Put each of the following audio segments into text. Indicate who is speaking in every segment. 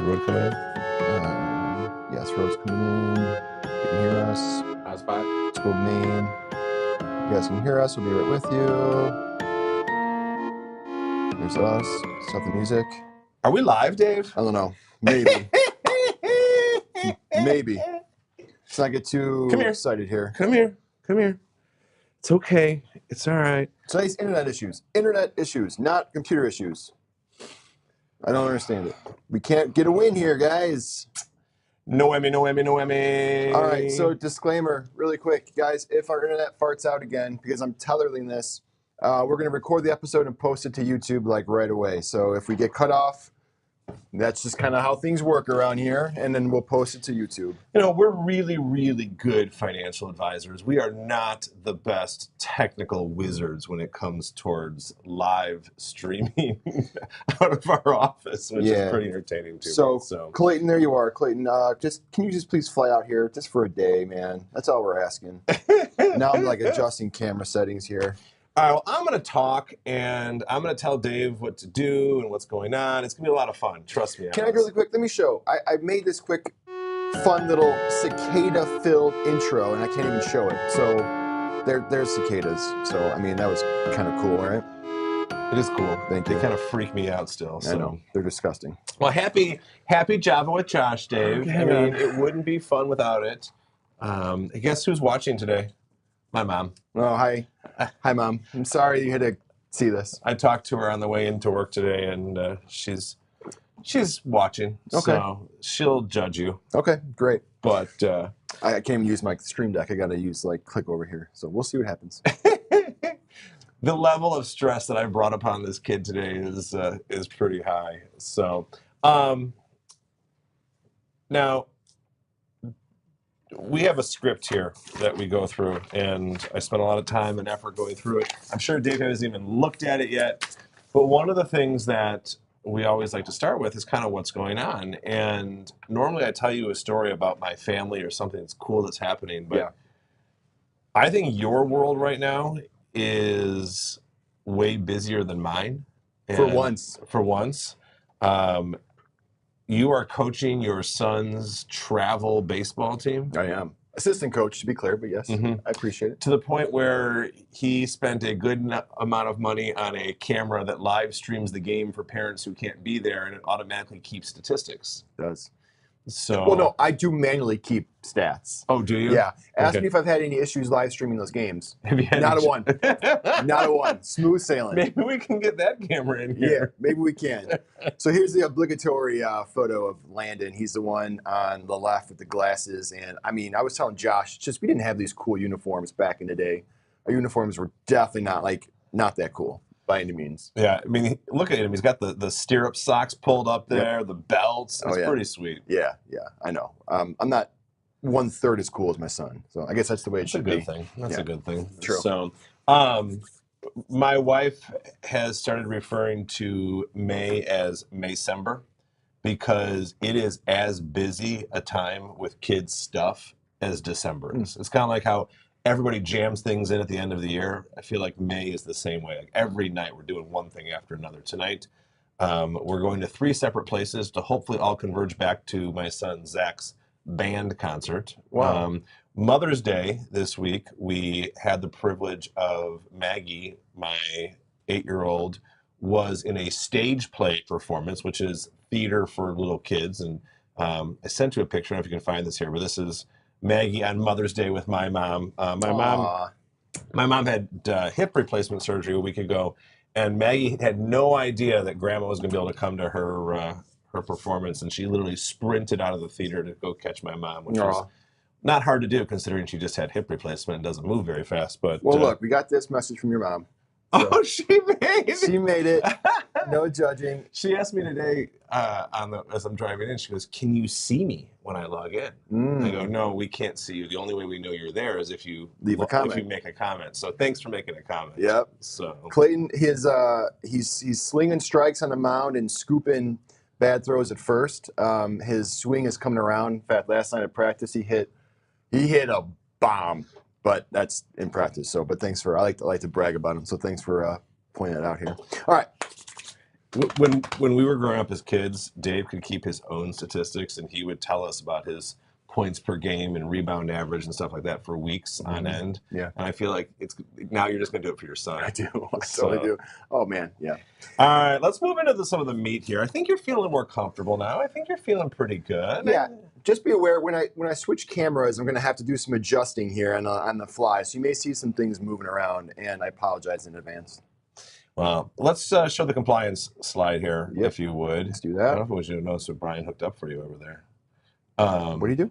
Speaker 1: road coming in?
Speaker 2: Yes, road's coming in. You can hear us.
Speaker 1: How's spot?
Speaker 2: Let's go main. You guys can hear us. We'll be right with you. There's us. Stop the music.
Speaker 1: Are we live, Dave?
Speaker 2: I don't know. Maybe. Maybe. Let's not get too excited here.
Speaker 1: Come here. It's okay. It's all right.
Speaker 2: Today's internet issues. Internet issues, not computer issues. I don't understand it. We can't get a win here, guys.
Speaker 1: No whammy.
Speaker 2: All right, so disclaimer, really quick, guys. If our internet farts out again, because I'm tethering this, we're going to record the episode and post it to YouTube like right away. So if we get cut off, that's just kind of how things work around here, and then we'll post it to YouTube.
Speaker 1: You know, we're really, really good financial advisors. We are not the best technical wizards when it comes towards live streaming out of our office, which is pretty entertaining too.
Speaker 2: So, Clayton, there you are. Clayton, can you just please fly out here just for a day, man? That's all we're asking. Now I'm like adjusting camera settings here.
Speaker 1: All right, well, I'm going to talk, and I'm going to tell Dave what to do and what's going on. It's going to be a lot of fun. Trust me.
Speaker 2: Can I really quick? Let me show. I made this quick, fun little cicada-filled intro, and I can't even show it. So there's cicadas. So, I mean, that was kind of cool, right?
Speaker 1: It is cool.
Speaker 2: Thank you.
Speaker 1: They kind of freak me out still. So.
Speaker 2: I know. They're disgusting.
Speaker 1: Well, happy Java with Josh, Dave. Okay, I mean, it wouldn't be fun without it. I guess who's watching today? My mom.
Speaker 2: Oh, hi. Hi, Mom. I'm sorry you had to see this.
Speaker 1: I talked to her on the way into work today, and she's watching.
Speaker 2: Okay.
Speaker 1: So she'll judge you.
Speaker 2: Okay, great.
Speaker 1: But
Speaker 2: I can't even use my Stream Deck. I got to use, click over here. So we'll see what happens.
Speaker 1: The level of stress that I brought upon this kid today is pretty high. So now, we have a script here that we go through, and I spent a lot of time and effort going through it. I'm sure Dave hasn't even looked at it yet, but one of the things that we always like to start with is kind of what's going on. And normally I tell you a story about my family or something that's cool that's happening, but I think your world right now is way busier than mine.
Speaker 2: For once.
Speaker 1: You are coaching your son's travel baseball team?
Speaker 2: I am. Assistant coach, to be clear, but yes, I appreciate it.
Speaker 1: To the point where he spent a good amount of money on a camera that live streams the game for parents who can't be there, and it automatically keeps statistics.
Speaker 2: It does.
Speaker 1: So,
Speaker 2: well, no, I do manually keep stats.
Speaker 1: Oh, do you?
Speaker 2: Yeah. Ask me if I've had any issues live streaming those games.
Speaker 1: Have you had
Speaker 2: Not a one. Not a one. Smooth sailing.
Speaker 1: Maybe we can get that camera in here.
Speaker 2: Yeah, maybe we can. So here's the obligatory photo of Landon. He's the one on the left with the glasses. And I mean, I was telling Josh, we didn't have these cool uniforms back in the day. Our uniforms were definitely not that cool by any means.
Speaker 1: Yeah, I mean, look at him. He's got the stirrup socks pulled up there, the belts. It's pretty sweet.
Speaker 2: Yeah, I know. I'm not 1/3 as cool as my son. So I guess that's the way it should be.
Speaker 1: That's a good thing.
Speaker 2: True.
Speaker 1: So, my wife has started referring to May as Maycember because it is as busy a time with kids' stuff as December is. It's kind of like how everybody jams things in at the end of the year. I feel like May is the same way. Like every night we're doing one thing after another. Tonight, we're going to 3 separate places to hopefully all converge back to my son Zach's band concert.
Speaker 2: Wow.
Speaker 1: Mother's Day this week, we had the privilege of Maggie, my 8-year-old, was in a stage play performance, which is theater for little kids. And I sent you a picture. I don't know if you can find this here, but this is Maggie on Mother's Day with my mom. My mom had hip replacement surgery a week ago, and Maggie had no idea that Grandma was going to be able to come to her performance, and she literally sprinted out of the theater to go catch my mom, which was not hard to do considering she just had hip replacement and doesn't move very fast. But
Speaker 2: well, look, we got this message from your mom.
Speaker 1: So oh, she made
Speaker 2: it. No judging.
Speaker 1: She asked me today as I'm driving in, she goes, "Can you see me when I log in?" I go, "No, we can't see you. The only way we know you're there is if you
Speaker 2: leave a comment.
Speaker 1: If you make a comment." So thanks for making a comment.
Speaker 2: Yep.
Speaker 1: So
Speaker 2: Clayton, he's slinging strikes on the mound and scooping bad throws at first. His swing is coming around. In fact, last night at practice, he hit a bomb. But that's in practice. So, but thanks for I like to brag about him. So thanks for pointing it out here. All right.
Speaker 1: When we were growing up as kids, Dave could keep his own statistics, and he would tell us about his points per game and rebound average and stuff like that for weeks on end.
Speaker 2: Yeah.
Speaker 1: And I feel like now you're just going to do it for your son.
Speaker 2: I do. I totally do. Oh, man. Yeah.
Speaker 1: All right, let's move into some of the meat here. I think you're feeling more comfortable now. I think you're feeling pretty good.
Speaker 2: Yeah. Just be aware when I switch cameras, I'm going to have to do some adjusting here on the fly. So you may see some things moving around, and I apologize in advance.
Speaker 1: Well, let's show the compliance slide here, if you would.
Speaker 2: Let's do
Speaker 1: I
Speaker 2: that.
Speaker 1: don't know if it was you to notice what Brian hooked up for you over there.
Speaker 2: What do you do?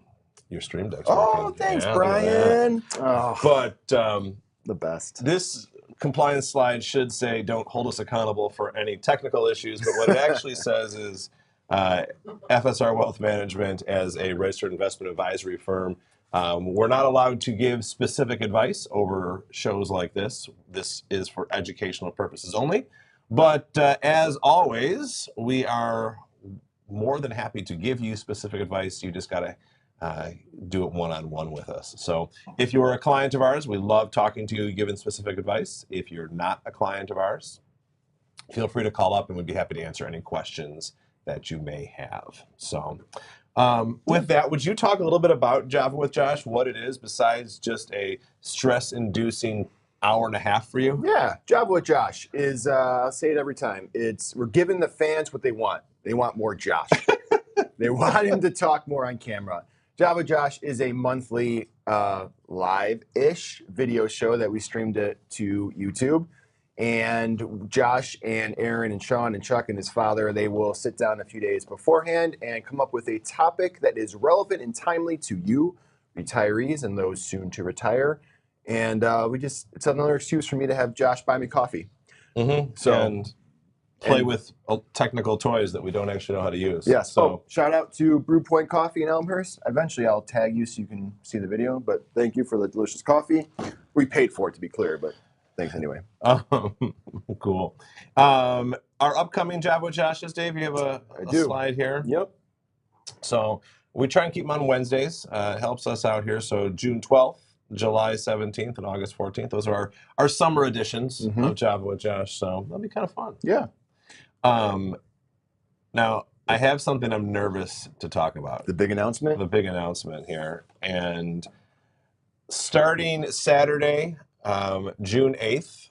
Speaker 1: Your stream deck's
Speaker 2: Oh,
Speaker 1: working.
Speaker 2: thanks,
Speaker 1: Yeah,
Speaker 2: Brian. Oh,
Speaker 1: but
Speaker 2: the best.
Speaker 1: This compliance slide should say, don't hold us accountable for any technical issues, but what it actually says is FSR Wealth Management, as a registered investment advisory firm, we're not allowed to give specific advice over shows like this. This is for educational purposes only. But as always, we are more than happy to give you specific advice. You just got to do it one-on-one with us. So if you're a client of ours, we love talking to you, giving specific advice. If you're not a client of ours, feel free to call up and we'd be happy to answer any questions that you may have. So with that, would you talk a little bit about Java with Josh, what it is besides just a stress-inducing hour and a half for you?
Speaker 2: Yeah, Java with Josh is, I'll say it every time, we're giving the fans what they want. They want more Josh. They want him to talk more on camera. Java with Josh is a monthly live-ish video show that we streamed to YouTube. And Josh and Aaron and Sean and Chuck and his father, they will sit down a few days beforehand and come up with a topic that is relevant and timely to you, retirees, and those soon to retire. And it's another excuse for me to have Josh buy me coffee.
Speaker 1: Mm-hmm. And play with technical toys that we don't actually know how to use.
Speaker 2: Yes.
Speaker 1: So
Speaker 2: shout out to Brew Point Coffee in Elmhurst. Eventually, I'll tag you so you can see the video. But thank you for the delicious coffee. We paid for it, to be clear, but thanks anyway.
Speaker 1: Cool. Our upcoming Java with Josh is, Dave, you have a slide here.
Speaker 2: Yep.
Speaker 1: So we try and keep them on Wednesdays. It helps us out here. So June 12th, July 17th, and August 14th. Those are our summer editions of Java with Josh. So that'll be kind of fun.
Speaker 2: Yeah.
Speaker 1: Now, I have something I'm nervous to talk about.
Speaker 2: The big announcement?
Speaker 1: The big announcement here. And starting Saturday, June 8th,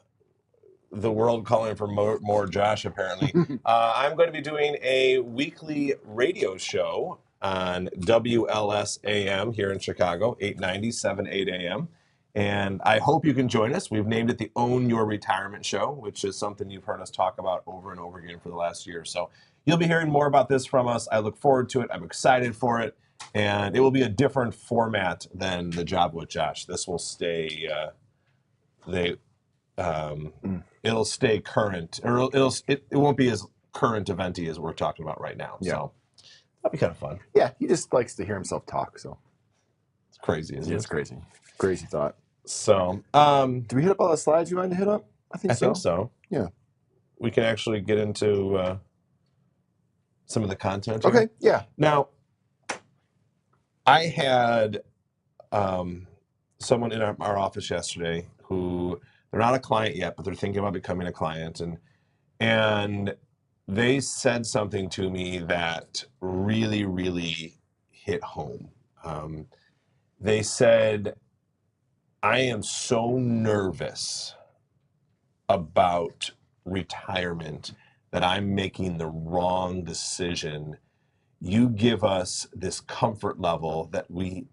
Speaker 1: the world calling for more Josh, apparently, I'm going to be doing a weekly radio show on WLS AM here in Chicago, 890, 8 a.m. And I hope you can join us. We've named it the Own Your Retirement Show, which is something you've heard us talk about over and over again for the last year. So you'll be hearing more about this from us. I look forward to it. I'm excited for it. And it will be a different format than the Java with Josh. This will stay, it'll stay current, or it won't be as current eventy as we're talking about right now. Yeah. So that'll be kind of fun.
Speaker 2: Yeah, he just likes to hear himself talk. So
Speaker 1: it's crazy, isn't it?
Speaker 2: It's crazy. Crazy thought.
Speaker 1: So,
Speaker 2: do we hit up all the slides you wanted to hit up?
Speaker 1: I think so.
Speaker 2: Yeah.
Speaker 1: We can actually get into some of the content here.
Speaker 2: Okay, yeah.
Speaker 1: Now, I had someone in our office yesterday who, they're not a client yet, but they're thinking about becoming a client. And they said something to me that really, really hit home. They said, I am so nervous about retirement that I'm making the wrong decision. You give us this comfort level that we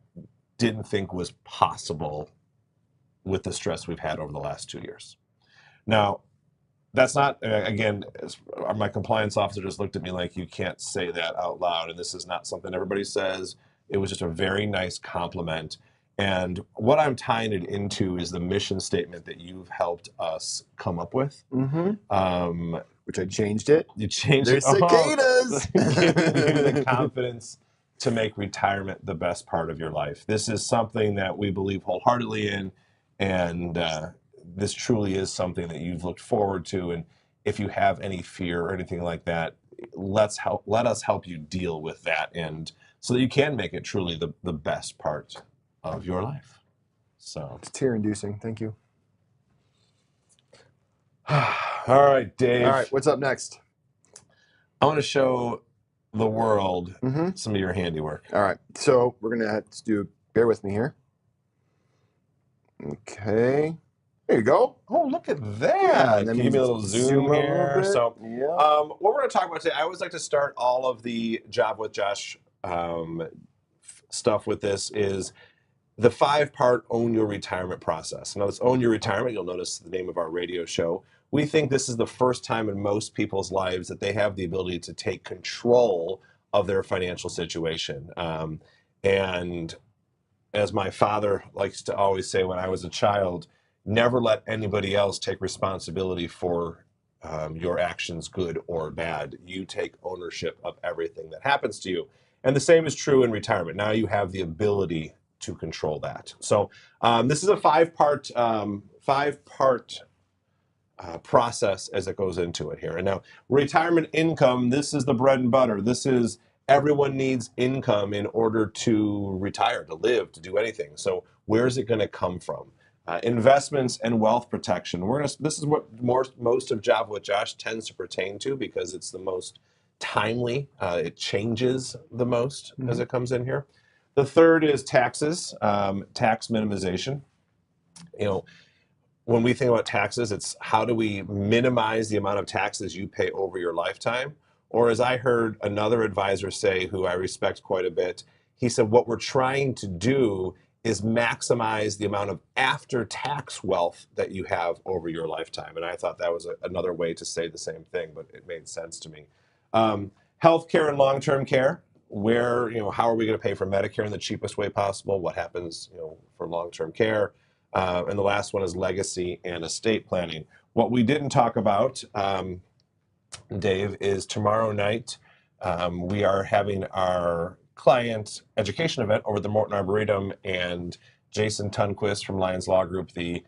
Speaker 1: didn't think was possible with the stress we've had over the last 2 years. Now, that's not, again, my compliance officer just looked at me like, you can't say that out loud, and this is not something everybody says. It was just a very nice compliment. And what I'm tying it into is the mission statement that you've helped us come up with.
Speaker 2: Which I changed it.
Speaker 1: You changed
Speaker 2: it. There's cicadas.
Speaker 1: Giving you the confidence to make retirement the best part of your life. This is something that we believe wholeheartedly in, and this truly is something that you've looked forward to. And if you have any fear or anything like that, let us help you deal with that, and so that you can make it truly the best part of your life. So
Speaker 2: it's tear-inducing. Thank you.
Speaker 1: All right, Dave.
Speaker 2: All right, what's up next?
Speaker 1: I want to show the world
Speaker 2: Mm-hmm.
Speaker 1: some of your handiwork.
Speaker 2: All right. So we're going to have to do, bear with me here. Okay. There you go.
Speaker 1: Oh, look at that.
Speaker 2: Yeah, and then
Speaker 1: Can you give me a little zoom
Speaker 2: a
Speaker 1: here?
Speaker 2: little bit.
Speaker 1: So,
Speaker 2: Yeah.
Speaker 1: what we're going to talk about today, I always like to start all of the Job with Josh stuff with this is the 5-part Own Your Retirement process. Now, this Own Your Retirement, you'll notice the name of our radio show. We think this is the first time in most people's lives that they have the ability to take control of their financial situation. And as my father likes to always say when I was a child, never let anybody else take responsibility for your actions, good or bad. You take ownership of everything that happens to you. And the same is true in retirement. Now you have the ability to control that. So this is a five-part process as it goes into it here. And now retirement income, this is the bread and butter. This is everyone needs income in order to retire, to live, to do anything. So where is it going to come from? Investments and wealth protection. This is what most of Job with Josh tends to pertain to because it's the most timely. It changes the most as it comes in here. The third is taxes, tax minimization. You know, when we think about taxes, it's how do we minimize the amount of taxes you pay over your lifetime? Or as I heard another advisor say, who I respect quite a bit, he said, what we're trying to do is maximize the amount of after-tax wealth that you have over your lifetime. And I thought that was another way to say the same thing, but it made sense to me. Healthcare and long-term care. How are we going to pay for Medicare in the cheapest way possible? What happens, for long-term care? And the last one is legacy and estate planning. What we didn't talk about, Dave, is tomorrow night we are having our client education event over at the Morton Arboretum, and Jason Tunquist from Lyons Law Group, the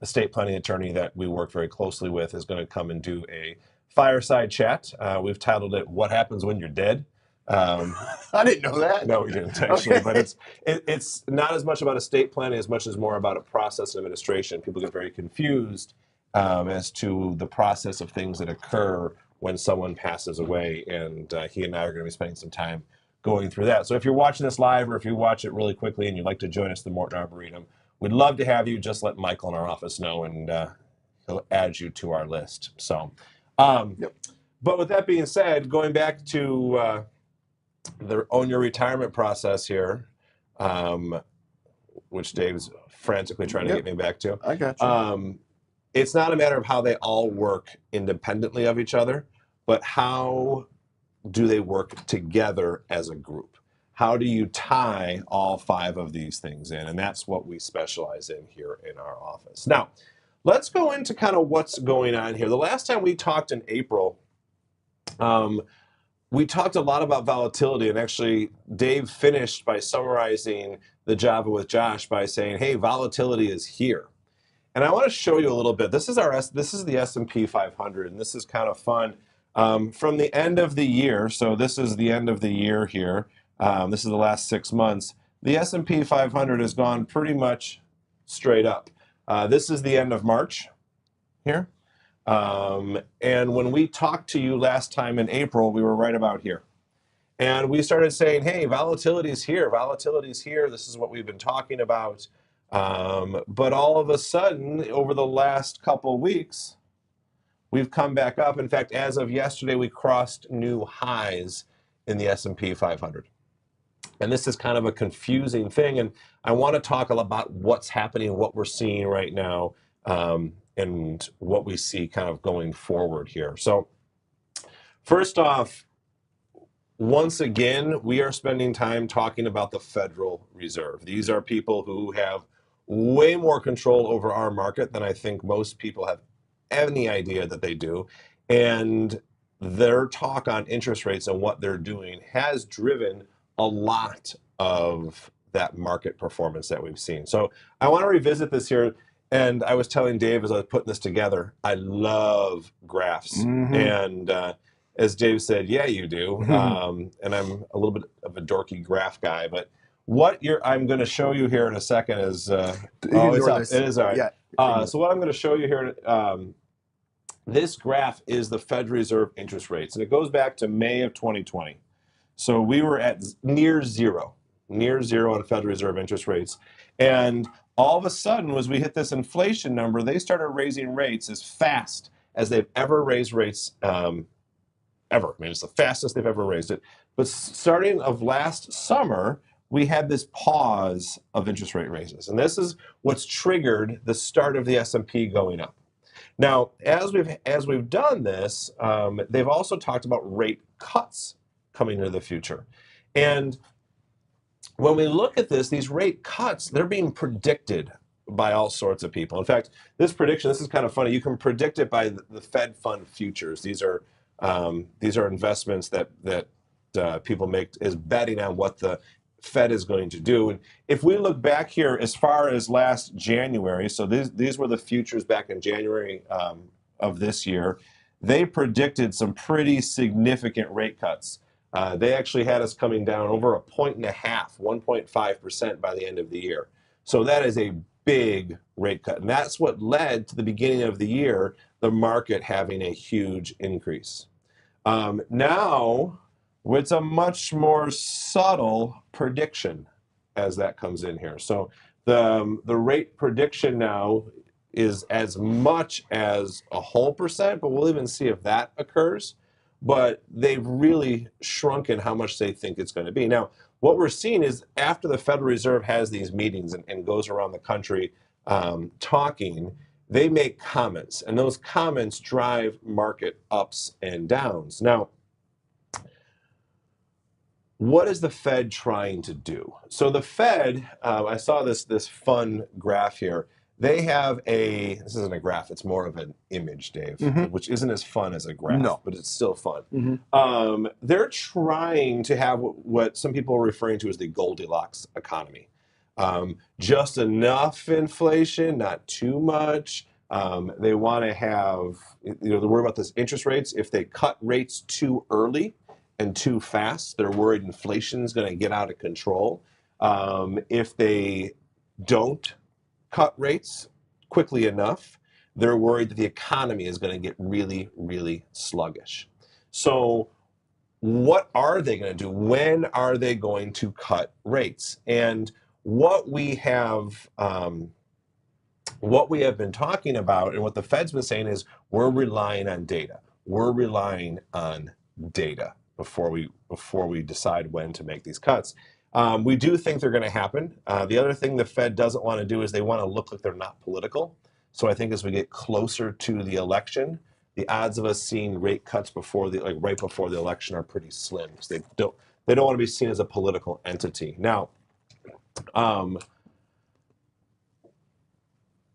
Speaker 1: estate planning attorney that we work very closely with, is going to come and do a fireside chat. We've titled it "What Happens When You're Dead."
Speaker 2: I didn't know that.
Speaker 1: No, we didn't actually,
Speaker 2: Okay.
Speaker 1: but it's not as much about estate planning as much as more about a process and administration. People get very confused as to the process of things that occur when someone passes away, and he and I are going to be spending some time going through that. So if you're watching this live, or if you watch it really quickly and you'd like to join us at the Morton Arboretum, we'd love to have you. Just let Michael in our office know, and he'll add you to our list. So, But with that being said, going back to the Own Your Retirement process here, which Dave's frantically trying to get me back to.
Speaker 2: I got you.
Speaker 1: It's not a matter of how they all work independently of each other, but how do they work together as a group? How do you tie all 5 of these things in? And that's what we specialize in here in our office. Now, let's go into kind of what's going on here. The last time we talked in April, we talked a lot about volatility, and actually Dave finished by summarizing the Java with Josh by saying, hey, volatility is here. And I want to show you a little bit. This is the S&P 500, and this is kind of fun. From the end of the year, so this is the end of the year here. This is the last 6 months. The S&P 500 has gone pretty much straight up. This is the end of March here. And when we talked to you last time in April, we were right about here. And we started saying, hey, volatility is here. Volatility is here. This is what we've been talking about. But all of a sudden, over the last couple of weeks, we've come back up. In fact, as of yesterday, we crossed new highs in the S&P 500. And this is kind of a confusing thing. And I want to talk about what's happening, what we're seeing right now, and what we see kind of going forward here. So first off, once again, we are spending time talking about the Federal Reserve. These are people who have way more control over our market than I think most people have any idea that they do. And their talk on interest rates and what they're doing has driven a lot of that market performance that we've seen. So I want to revisit this here. And I was telling Dave as I was putting this together, I love graphs. And as Dave said, yeah, you do. And I'm a little bit of a dorky graph guy, but I'm going to show you here in a second is, it's up. It is all right. So what I'm going to show you here This graph is the Fed Reserve interest rates, and it goes back to May of 2020. So we were at near zero on Fed Reserve interest rates. And all of a sudden, as we hit this inflation number, they started raising rates as fast as they've ever raised rates ever. I mean, it's the fastest they've ever raised it. But starting of last summer, we had this pause of interest rate raises. And this is what's triggered the start of the S&P going up. Now, as we've done this, they've also talked about rate cuts coming into the future. And when we look at this, these rate cuts, they're being predicted by all sorts of people. In fact, this prediction, this is kind of funny. You can predict it by the Fed fund futures. These are investments that people make is betting on what the Fed is going to do. And if we look back here as far as last January, so these were the futures back in January of this year, they predicted some pretty significant rate cuts. They actually had us coming down over 1.5, 1.5% by the end of the year. So that is a big rate cut. And that's what led to the beginning of the year, the market having a huge increase. Now, it's a much more subtle prediction as that comes in here. So the rate prediction now is as much as a whole percent, but we'll even see if that occurs. But they've really shrunken how much they think it's going to be. Now, what we're seeing is after the Federal Reserve has these meetings and goes around the country talking, they make comments, and those comments drive market ups and downs. Now, what is the Fed trying to do? So the Fed, I saw this fun graph here. They have this isn't a graph, it's more of an image, Dave, which isn't as fun as a graph, but it's still fun. They're trying to have what some people are referring to as the Goldilocks economy. Just enough inflation, not too much. They want to have, they're worried about this interest rates. If they cut rates too early and too fast, they're worried inflation is going to get out of control. If they don't cut rates quickly enough, they're worried that the economy is going to get really, really sluggish. So what are they going to do? When are they going to cut rates? And what we have been talking about and what the Fed's been saying is we're relying on data. We're relying on data before we decide when to make these cuts. We do think they're going to happen. The other thing the Fed doesn't want to do is they want to look like they're not political. So I think as we get closer to the election, the odds of us seeing rate cuts right before the election are pretty slim because they don't want to be seen as a political entity. Now,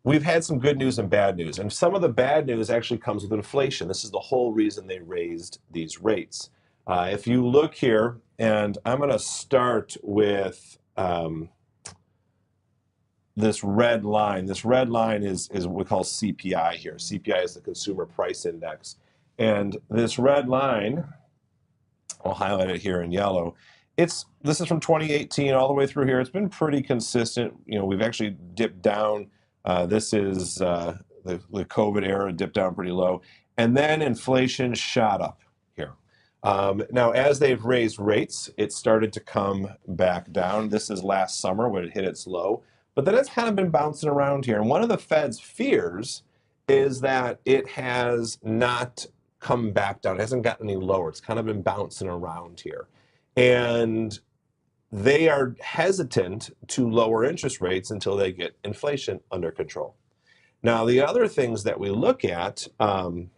Speaker 1: we've had some good news and bad news, and some of the bad news actually comes with inflation. This is the whole reason they raised these rates. If you look here, and I'm going to start with this red line. This red line is what we call CPI here. CPI is the Consumer Price Index. And this red line, I'll highlight it here in yellow. This is from 2018 all the way through here. It's been pretty consistent. We've actually dipped down. This is the COVID era, dipped down pretty low. And then inflation shot up here. Now, as they've raised rates, it started to come back down. This is last summer when it hit its low. But then it's kind of been bouncing around here. And one of the Fed's fears is that it has not come back down. It hasn't gotten any lower. It's kind of been bouncing around here. And they are hesitant to lower interest rates until they get inflation under control. Now, the other things that we look at, and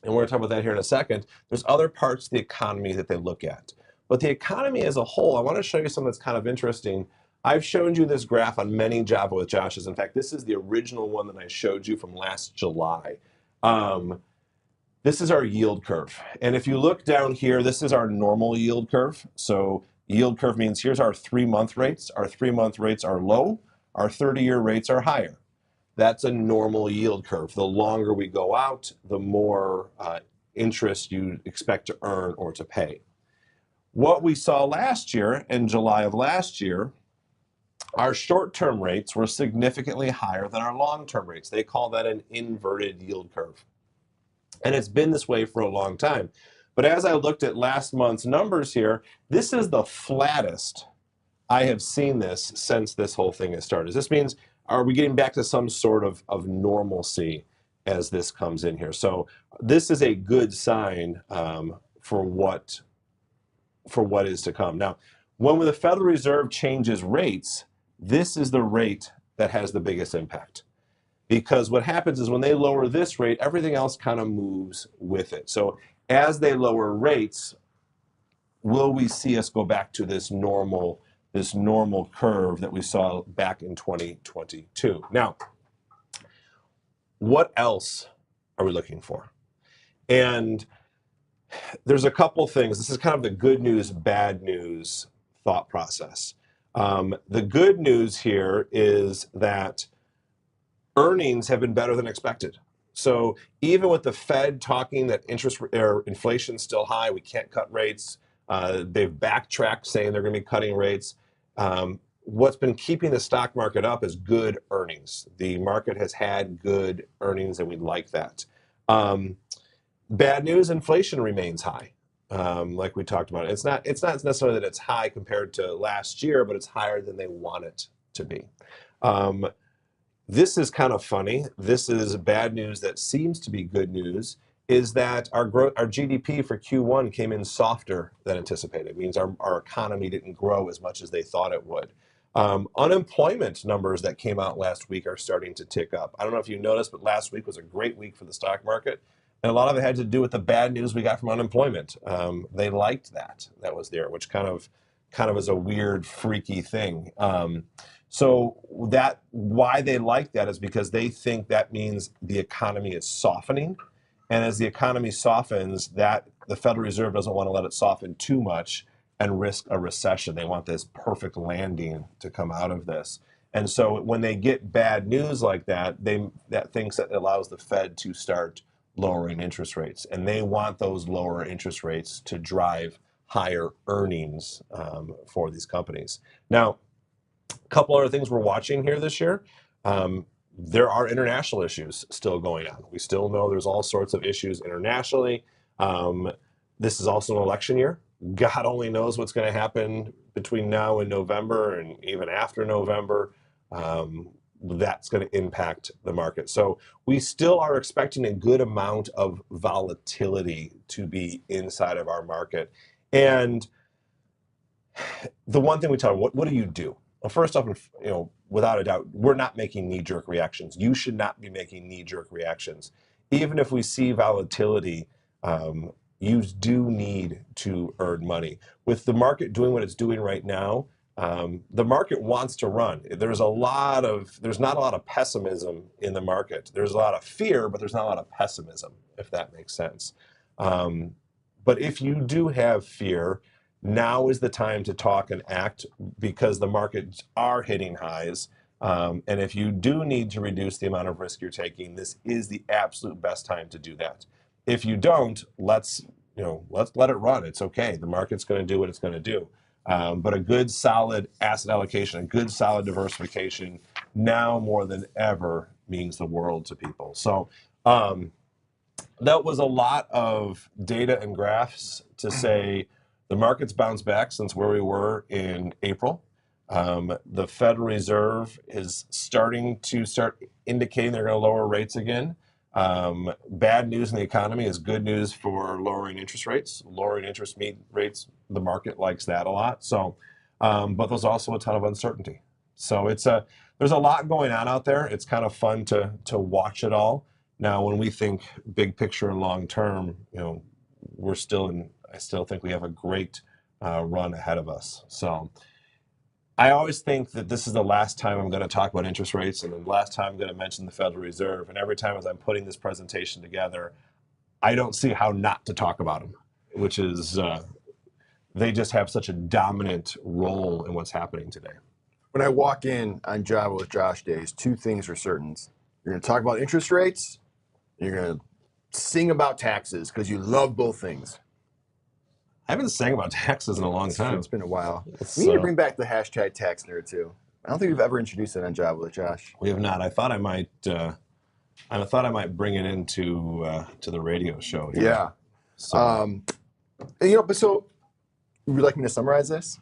Speaker 1: we're going to talk about that here in a second, there's other parts of the economy that they look at. But the economy as a whole, I want to show you something that's kind of interesting. I've shown you this graph on many Java with Josh's. In fact, this is the original one that I showed you from last July. This is our yield curve. And if you look down here, this is our normal yield curve. So yield curve means here's our 3-month rates. Our 3-month rates are low. Our 30-year rates are higher. That's a normal yield curve. The longer we go out, the more interest you expect to earn or to pay. What we saw last year, in July of last year, our short-term rates were significantly higher than our long-term rates. They call that an inverted yield curve. And it's been this way for a long time. But as I looked at last month's numbers here, this is the flattest I have seen this since this whole thing has started. This means, are we getting back to some sort of normalcy as this comes in here? So this is a good sign for what is to come. Now, when the Federal Reserve changes rates, this is the rate that has the biggest impact. Because what happens is when they lower this rate, everything else kind of moves with it. So as they lower rates, will we see us go back to this normal curve that we saw back in 2022? Now, what else are we looking for? And there's a couple things. This is kind of the good news, bad news thought process. The good news here is that earnings have been better than expected. So even with the Fed talking that inflation is still high, we can't cut rates, they've backtracked saying they're going to be cutting rates. What's been keeping the stock market up is good earnings. The market has had good earnings, and we like that. Bad news: inflation remains high, like we talked about. It's not necessarily that it's high compared to last year, but it's higher than they want it to be. This is kind of funny. This is bad news that seems to be good news, is that our GDP for Q1 came in softer than anticipated. It means our economy didn't grow as much as they thought it would. Unemployment numbers that came out last week are starting to tick up. I don't know if you noticed, but last week was a great week for the stock market. And a lot of it had to do with the bad news we got from unemployment. They liked that was there, which kind of is a weird, freaky thing. So that why they like that is because they think that means the economy is softening. And as the economy softens, that the Federal Reserve doesn't want to let it soften too much and risk a recession. They want this perfect landing to come out of this. And so when they get bad news like that, that thinks that allows the Fed to start lowering interest rates. And they want those lower interest rates to drive higher earnings for these companies. Now, a couple other things we're watching here this year. There are international issues still going on. We still know there's all sorts of issues internationally. This is also an election year. God only knows what's going to happen between now and November, and even after November. That's going to impact the market. So we still are expecting a good amount of volatility to be inside of our market. And the one thing we tell them, what do you do? Well, first off, without a doubt, we're not making knee-jerk reactions. You should not be making knee-jerk reactions. Even if we see volatility, you do need to earn money. With the market doing what it's doing right now, the market wants to run. There's not a lot of pessimism in the market. There's a lot of fear, but there's not a lot of pessimism, if that makes sense. But if you do have fear, now is the time to talk and act, because the markets are hitting highs. And if you do need to reduce the amount of risk you're taking, this is the absolute best time to do that. If you don't, let's let it run. It's okay. The market's going to do what it's going to do. But a good solid asset allocation, a good solid diversification, now more than ever means the world to people. So that was a lot of data and graphs to say the market's bounced back since where we were in April. The Federal Reserve is starting to indicating they're going to lower rates again. Bad news in the economy is good news for lowering interest rates. Lowering interest rates, the market likes that a lot. So, but there's also a ton of uncertainty. So there's a lot going on out there. It's kind of fun to watch it all. Now, when we think big picture and long term, I still think we have a great run ahead of us. So I always think that this is the last time I'm going to talk about interest rates, and the last time I'm going to mention the Federal Reserve. And every time as I'm putting this presentation together, I don't see how not to talk about them, which is they just have such a dominant role in what's happening today.
Speaker 2: When I walk in on Java with Josh days, two things are certain. You're going to talk about interest rates. You're going to sing about taxes because you love both things.
Speaker 1: I haven't sang about taxes in a long time.
Speaker 2: It's been a while. We need to bring back the hashtag tax nerd too. I don't think we've ever introduced it on Java with Josh.
Speaker 1: We have not. I thought I might And I thought I might bring it into to the radio show here.
Speaker 2: Yeah.
Speaker 1: So
Speaker 2: But so would you like me to summarize this?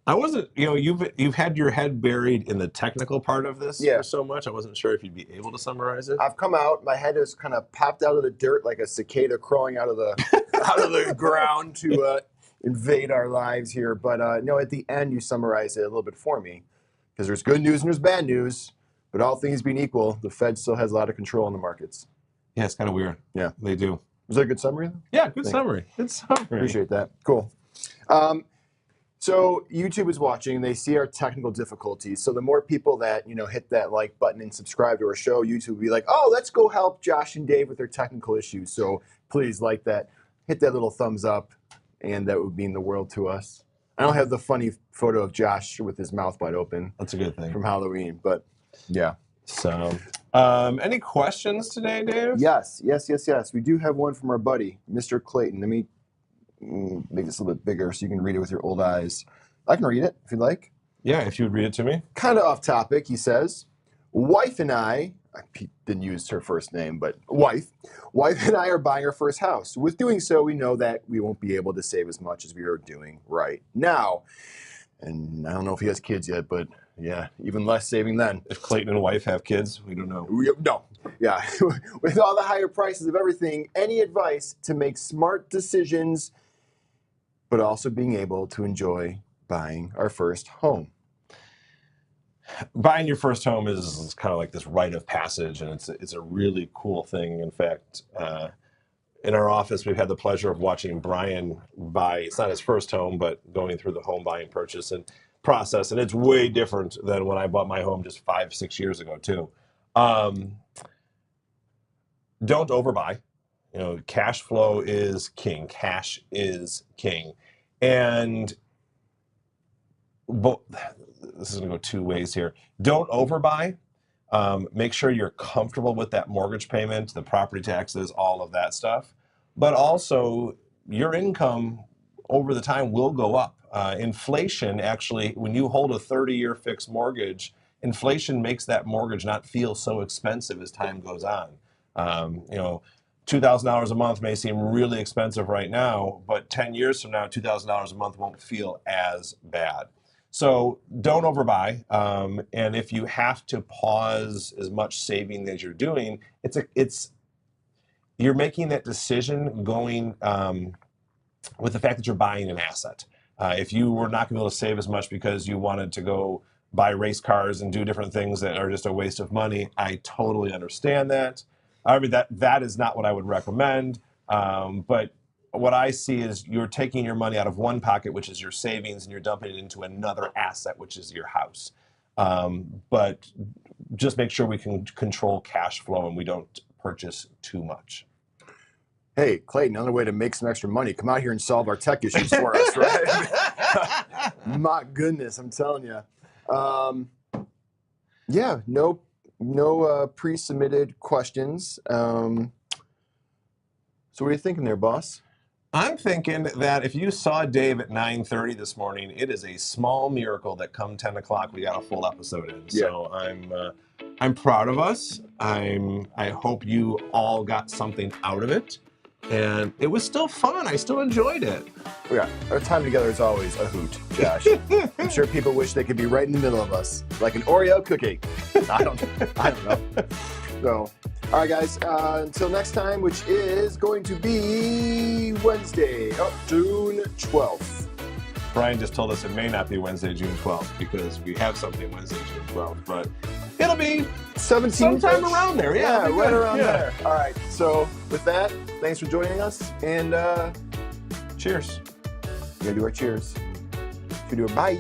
Speaker 1: I wasn't, you've had your head buried in the technical part of this
Speaker 2: Yeah.
Speaker 1: for so much. I wasn't sure if you'd be able to summarize it.
Speaker 2: I've come out. My head has kind of popped out of the dirt like a cicada crawling out of the ground to invade our lives here. But no, at the end you summarize it a little bit for me, because there's good news and there's bad news. But all things being equal, the Fed still has a lot of control in the markets.
Speaker 1: Yeah, it's kind of weird.
Speaker 2: Yeah,
Speaker 1: they do.
Speaker 2: Was that a good summary?
Speaker 1: Yeah, good summary. Good summary.
Speaker 2: Appreciate that. Cool. So YouTube is watching. They see our technical difficulties. So the more people that hit that like button and subscribe to our show, YouTube will be like, "Oh, let's go help Josh and Dave with their technical issues." So please like that, hit that little thumbs up, and that would mean the world to us. I don't have the funny photo of Josh with his mouth wide open.
Speaker 1: That's a good thing
Speaker 2: from Halloween, but yeah.
Speaker 1: So, any questions today, Dave?
Speaker 2: Yes. We do have one from our buddy, Mr. Clayton. Let me make this a little bit bigger so you can read it with your old eyes. I can read it if you'd like.
Speaker 1: Yeah, if you would read it to me.
Speaker 2: Kind of off topic, he says, wife and I didn't use her first name, but wife and I are buying our first house. With doing so, we know that we won't be able to save as much as we are doing right now. And I don't know if he has kids yet, but yeah, even less saving then.
Speaker 1: If Clayton and wife have kids, we don't know.
Speaker 2: No. Yeah. With all the higher prices of everything, any advice to make smart decisions, but also being able to enjoy buying our first home?
Speaker 1: Buying your first home is kind of like this rite of passage, and it's a really cool thing. In fact, in our office, we've had the pleasure of watching Brian buy, it's not his first home, but going through the home buying purchase and process. And it's way different than when I bought my home just 5-6 years ago too. Don't overbuy. Cash flow is king. Cash is king. And this is going to go two ways here. Don't overbuy. Make sure you're comfortable with that mortgage payment, the property taxes, all of that stuff. But also, your income over the time will go up. Inflation, actually, when you hold a 30-year fixed mortgage, inflation makes that mortgage not feel so expensive as time goes on. $2,000 a month may seem really expensive right now, but 10 years from now, $2,000 a month won't feel as bad. So don't overbuy, and if you have to pause as much saving as you're doing, you're making that decision going with the fact that you're buying an asset. If you were not going to be able to save as much because you wanted to go buy race cars and do different things that are just a waste of money, I totally understand that. I mean, that is not what I would recommend, but what I see is you're taking your money out of one pocket, which is your savings, and you're dumping it into another asset, which is your house. But just make sure we can control cash flow and we don't purchase too much.
Speaker 2: Hey, Clayton, another way to make some extra money, come out here and solve our tech issues for us, right? My goodness, I'm telling you. Yeah, no pre-submitted questions. So what are you thinking there, boss?
Speaker 1: I'm thinking that if you saw Dave at 9:30 this morning, it is a small miracle that come 10 o'clock we got a full episode in.
Speaker 2: Yeah.
Speaker 1: So I'm proud of us. I hope you all got something out of it, and it was still fun. I still enjoyed it.
Speaker 2: Yeah, our time together is always a hoot, Josh. I'm sure people wish they could be right in the middle of us, like an Oreo cookie. I don't know. So, all right, guys. Until next time, which is going to be Wednesday, June 12th.
Speaker 1: Brian just told us it may not be Wednesday, June 12th, because we have something Wednesday, June 12th, but it'll be
Speaker 2: 17th.
Speaker 1: Sometime around there. Yeah,
Speaker 2: right around there. All right. So with that, thanks for joining us, and
Speaker 1: cheers.
Speaker 2: We gotta do our cheers. We do a bye.